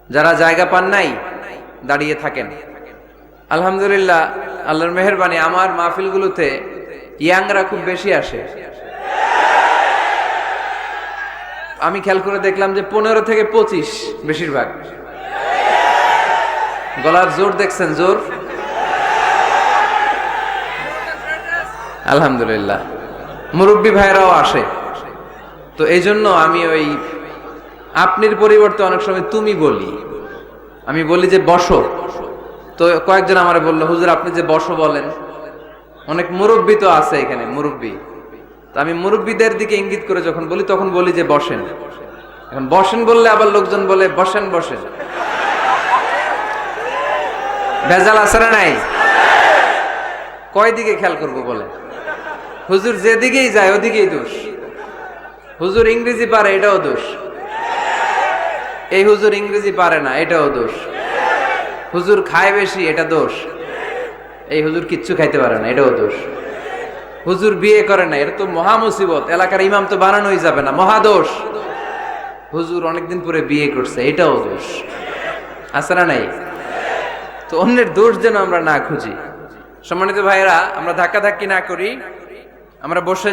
যারা জায়গা পান নাই দাঁড়িয়ে থাকেন। আলহামদুলিল্লাহ, আল্লাহর মেহেরবানি, আমার মাহফিলগুলোতে ইয়াংরা খুব বেশি আসে। আমি খেয়াল করে দেখলাম যে 15 থেকে 25 বেশিরভাগ। গলার জোর দেখছেন? জোর আলহামদুলিল্লাহ। মুরব্বী ভাইরাও আসে। তো এই জন্য আমি ওই আপনির পরিবর্তে অনেক সময় তুমি বলি। আমি বলি যে বসো। তো কয়েকজন আমারে বললো, হুজুর আপনি যে বসো বলেন, অনেক মুরব্বী তো আছে এখানে, মুরব্বী। তো আমি মুরব্বীদের দিকে ইঙ্গিত করে যখন বলি তখন বলি যে বসেন। এখন বসেন বললে আবার লোকজন বলে বসেন বসেন। ভেজাল আছে না নাই? কয় দিকে খেয়াল করবো বলে? হুজুর যেদিকেই যায় ওদিকেই দোষ। হুজুর ইংরেজি পারে, এটাও দোষ। এই হুজুর ইংরেজি পারে না, এটাও দোষ। হুজুর খায় বেশি, এটা দোষ। এই হুজুর কিচ্ছু খাইতে পারে না, এটাও দোষ। হুজুর বিয়ে করে না, এটা তো মহা মুসিবত, এলাকার ইমাম তো বানানোই যাবে না, মহা দোষ। হুজুর অনেকদিন পরে বিয়ে করছে, এটাও দোষ। আছে না নাই? তো অন্যের দোষ যেন আমরা না খুঁজি। সম্মানিত ভাইয়েরা, আমরা ধাক্কাধাক্কি না করি, আমরা বসে